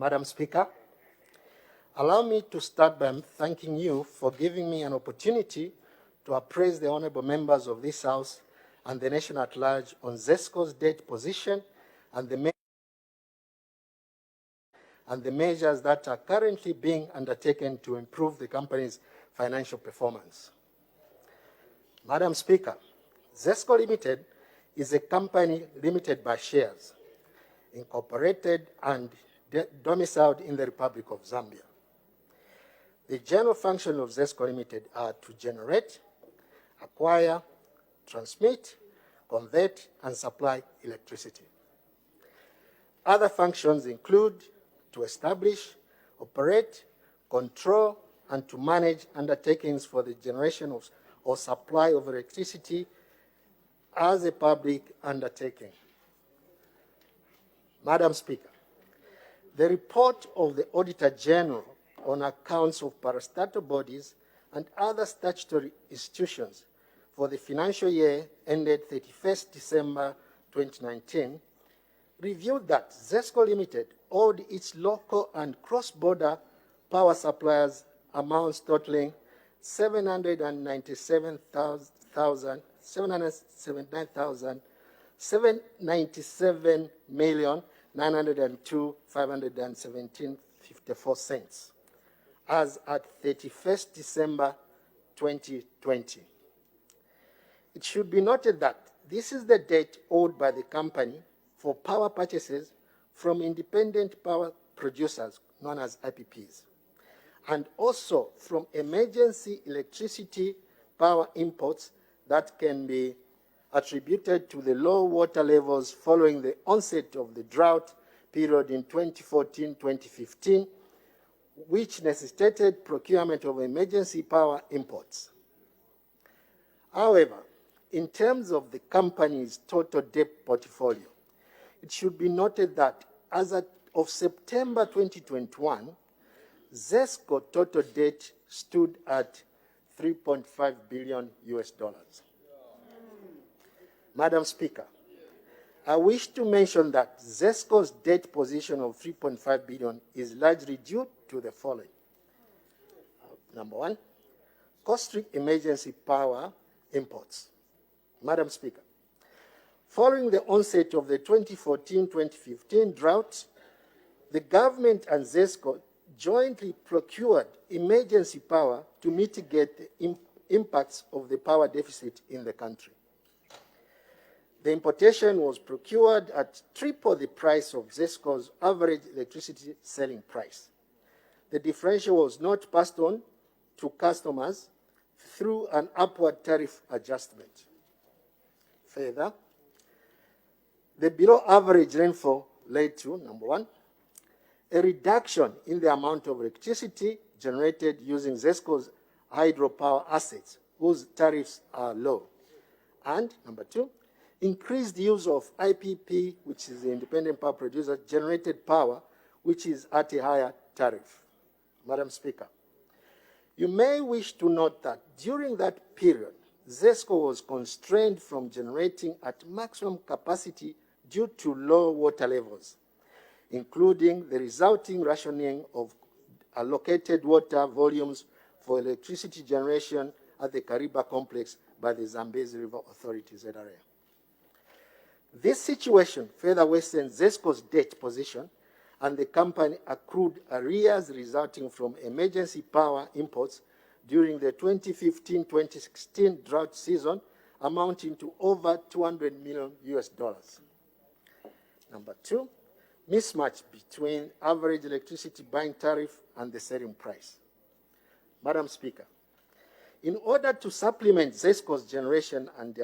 Madam Speaker, allow me to start by thanking you for giving me an opportunity to appraise the honorable members of this House and the nation at large on ZESCO's debt position and the measures that are currently being undertaken to improve the company's financial performance. Madam Speaker, ZESCO Limited is a company limited by shares, incorporated and domiciled in the Republic of Zambia. The general functions of ZESCO Limited are to generate, acquire, transmit, convert, and supply electricity. Other functions include to establish, operate, control, and to manage undertakings for the generation of or supply of electricity as a public undertaking. Madam Speaker, the report of the Auditor General on accounts of parastatal bodies and other statutory institutions for the financial year ended 31st December 2019 revealed that ZESCO Limited owed its local and cross-border power suppliers amounts totaling $797,902,517.54 as at 31st December 2020. It should be noted that this is the debt owed by the company for power purchases from independent power producers, known as IPPs, and also from emergency electricity power imports that can be attributed to the low water levels following the onset of the drought period in 2014-2015, which necessitated procurement of emergency power imports. However, in terms of the company's total debt portfolio, it should be noted that as of September 2021, ZESCO total debt stood at $3.5 billion. Madam Speaker, I wish to mention that ZESCO's debt position of $3.5 billion is largely due to the following. Number one, costly emergency power imports. Madam Speaker, following the onset of the 2014-2015 drought, the government and ZESCO jointly procured emergency power to mitigate the impacts of the power deficit in the country. The importation was procured at triple the price of ZESCO's average electricity selling price. The differential was not passed on to customers through an upward tariff adjustment. Further, the below average rainfall led to, number one, a reduction in the amount of electricity generated using ZESCO's hydropower assets, whose tariffs are low. And number two, increased use of IPP, which is the independent power producer, generated power, which is at a higher tariff. Madam Speaker, you may wish to note that during that period, ZESCO was constrained from generating at maximum capacity due to low water levels, including the resulting rationing of allocated water volumes for electricity generation at the Kariba complex by the Zambezi River Authority, ZRA. This situation further worsened ZESCO's debt position, and the company accrued arrears resulting from emergency power imports during the 2015-2016 drought season, amounting to over $200 million. Number two, mismatch between average electricity buying tariff and the selling price. Madam Speaker, in order to supplement ZESCO's generation and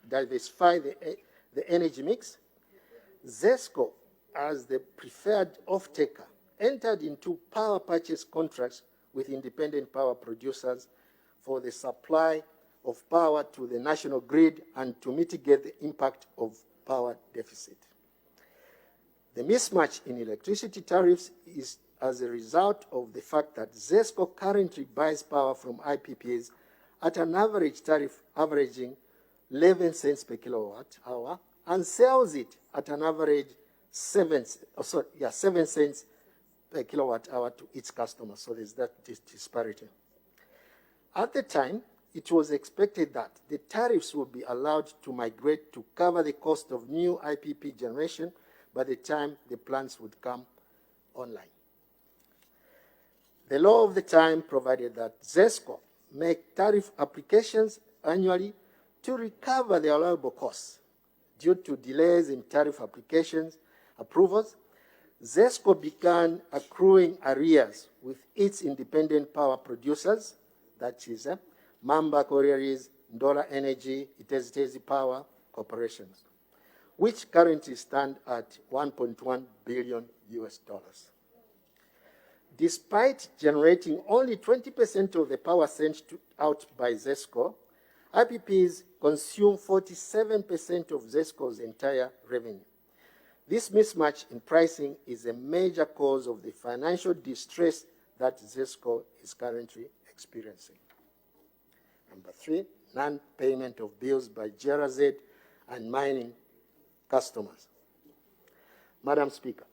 diversify the energy mix, ZESCO, as the preferred off-taker, entered into power purchase contracts with independent power producers for the supply of power to the national grid and to mitigate the impact of power deficit. The mismatch in electricity tariffs is as a result of the fact that ZESCO currently buys power from IPPs at an average tariff averaging 11 cents per kilowatt hour and sells it at an average 7 cents per kilowatt hour to its customers. So there's that disparity. At the time, it was expected that the tariffs would be allowed to migrate to cover the cost of new IPP generation by the time the plants would come online. The law of the time provided that ZESCO make tariff applications annually to recover the allowable costs. Due to delays in tariff applications approvals, ZESCO began accruing arrears with its independent power producers, that is Mamba Collieries, Ndola Energy, Itezi Power Corporations, which currently stand at $1.1 billion US. Despite generating only 20% of the power sent out by ZESCO, IPPs consume 47% of ZESCO's entire revenue. This mismatch in pricing is a major cause of the financial distress that ZESCO is currently experiencing. Number 3, non-payment of bills by GRZ and mining customers. Madam Speaker,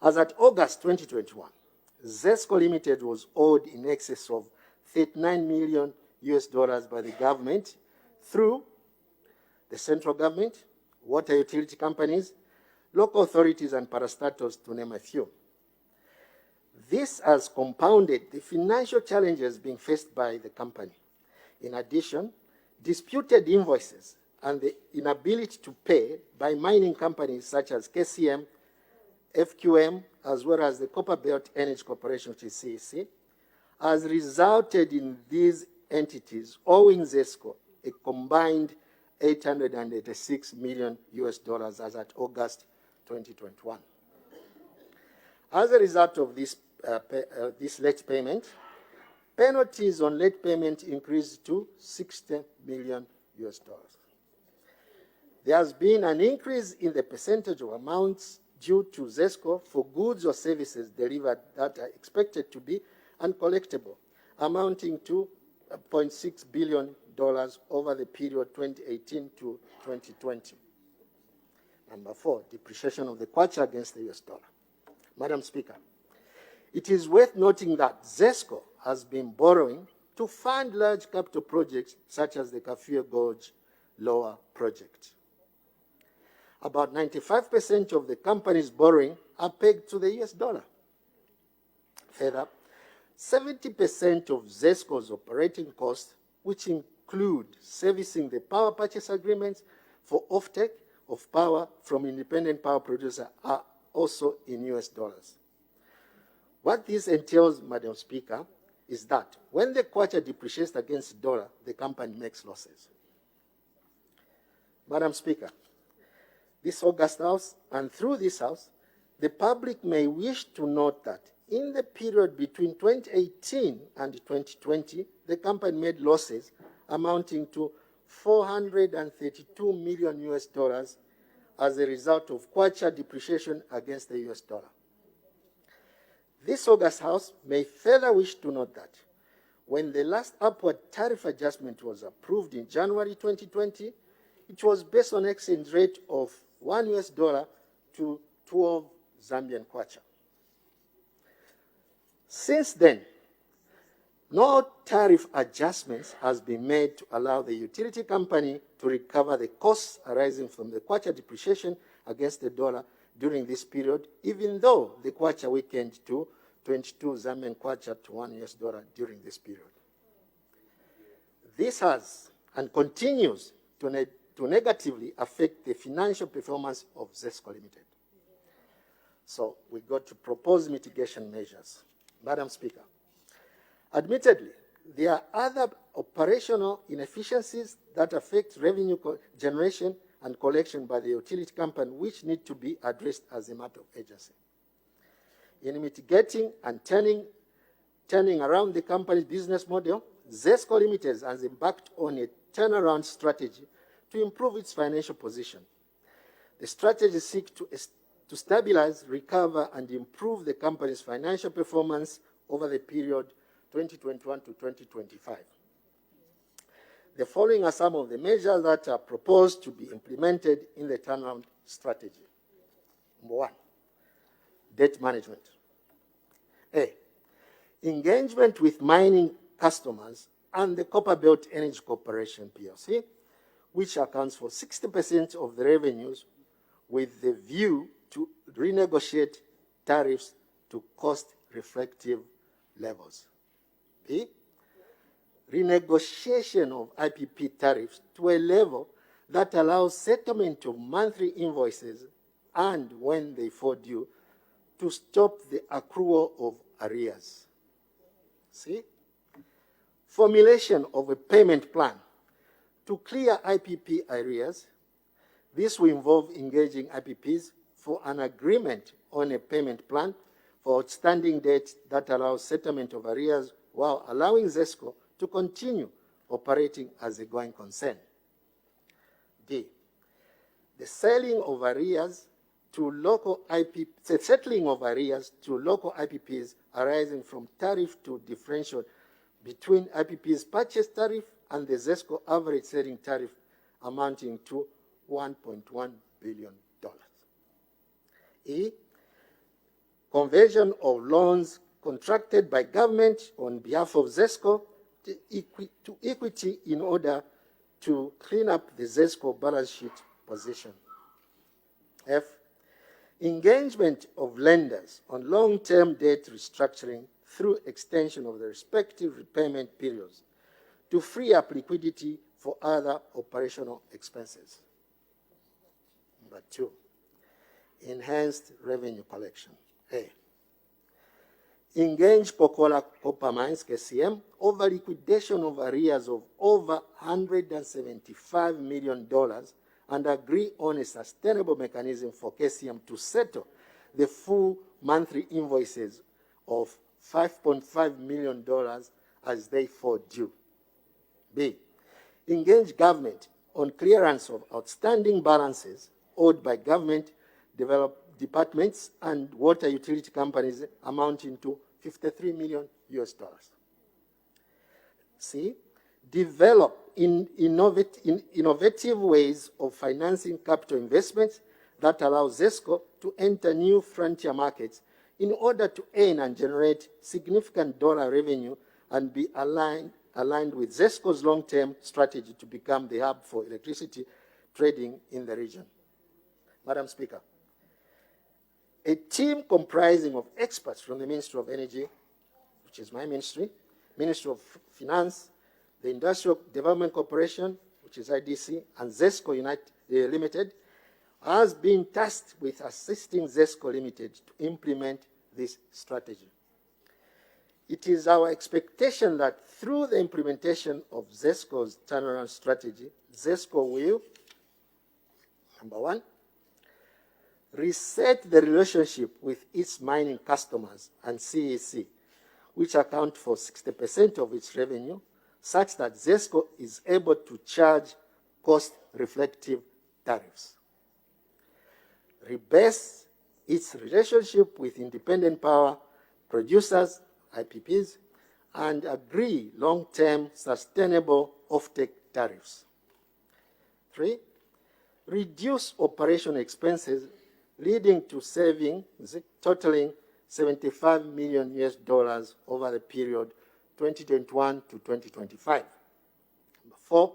as at August 2021, ZESCO Limited was owed in excess of $39 million US by the government through the central government, water utility companies, local authorities, and parastatals, to name a few. This has compounded the financial challenges being faced by the company. In addition, disputed invoices and the inability to pay by mining companies such as KCM, FQM, as well as the Copper Belt Energy Corporation, which is CEC, has resulted in these entities owing ZESCO a combined $886 million US as at August 2021. As a result of this late payment, penalties on late payment increased to $60 million US. There has been an increase in the percentage of amounts due to ZESCO for goods or services delivered that are expected to be uncollectible, amounting to $0.6 billion over the period 2018 to 2020. Number 4, depreciation of the kwacha against the US dollar. Madam Speaker, it is worth noting that ZESCO has been borrowing to fund large capital projects such as the Kafue Gorge Lower project. About 95% of the company's borrowing are pegged to the US dollar. Further, 70% of ZESCO's operating costs, which include servicing the power purchase agreements for offtake of power from independent power producers, are also in US dollars. What this entails, Madam Speaker, is that when the kwacha depreciates against the dollar, the company makes losses. Madam Speaker, this August House, and through this House, the public may wish to note that in the period between 2018 and 2020, the company made losses amounting to $432 million US as a result of kwacha depreciation against the US dollar. This August House may further wish to note that when the last upward tariff adjustment was approved in January 2020, it was based on exchange rate of $1 US to 12 Zambian kwacha. Since then, no tariff adjustments has been made to allow the utility company to recover the costs arising from the kwacha depreciation against the dollar during this period, even though the kwacha weakened to 22 Zambian kwacha to $1 US during this period. This has and continues to negatively affect the financial performance of ZESCO Limited. So we got to propose mitigation measures. Madam Speaker, admittedly, there are other operational inefficiencies that affect revenue generation and collection by the utility company which need to be addressed as a matter of urgency. In mitigating and turning around the company's business model, ZESCO Limited has embarked on a turnaround strategy to improve its financial position. The strategy seeks to stabilize, recover, and improve the company's financial performance over the period 2021 to 2025. The following are some of the measures that are proposed to be implemented in the turnaround strategy. Number 1, debt management. A, engagement with mining customers and the Copperbelt Energy Corporation, PLC, which accounts for 60% of the revenues, with the view to renegotiate tariffs to cost-reflective levels. B, renegotiation of IPP tariffs to a level that allows settlement of monthly invoices and, when they fall due, to stop the accrual of arrears. C, formulation of a payment plan to clear IPP arrears. This will involve engaging IPPs for an agreement on a payment plan for outstanding debt that allows settlement of arrears while allowing ZESCO to continue operating as a going concern. D, the settling of arrears to local IPPs arising from tariff to differential between IPP's purchase tariff and the ZESCO average selling tariff, amounting to $1.1 billion. E, conversion of loans contracted by government on behalf of ZESCO to equity in order to clean up the ZESCO balance sheet position. F, engagement of lenders on long-term debt restructuring through extension of the respective repayment periods to free up liquidity for other operational expenses. Number 2, enhanced revenue collection. A, engage Pocola Copper Mines, KCM, over liquidation of arrears of over $175 million and agree on a sustainable mechanism for KCM to settle the full monthly invoices of $5.5 million as they fall due. B, engage government on clearance of outstanding balances owed by government departments and water utility companies amounting to $53 million. C, develop innovative ways of financing capital investments that allow ZESCO to enter new frontier markets in order to earn and generate significant dollar revenue and be aligned with ZESCO's long-term strategy to become the hub for electricity trading in the region. Madam Speaker, a team comprising of experts from the Ministry of Energy, which is my ministry, Ministry of Finance, the Industrial Development Corporation, which is IDC, and ZESCO Limited, has been tasked with assisting ZESCO Limited to implement this strategy. It is our expectation that through the implementation of ZESCO's turnaround strategy, ZESCO will, number 1, reset the relationship with its mining customers and CEC, which account for 60% of its revenue, such that ZESCO is able to charge cost-reflective tariffs. Rebase its relationship with independent power producers, IPPs, and agree long-term sustainable offtake tariffs. 3, reduce operational expenses leading to savings totaling $75 million over the period 2021 to 2025. Number 4,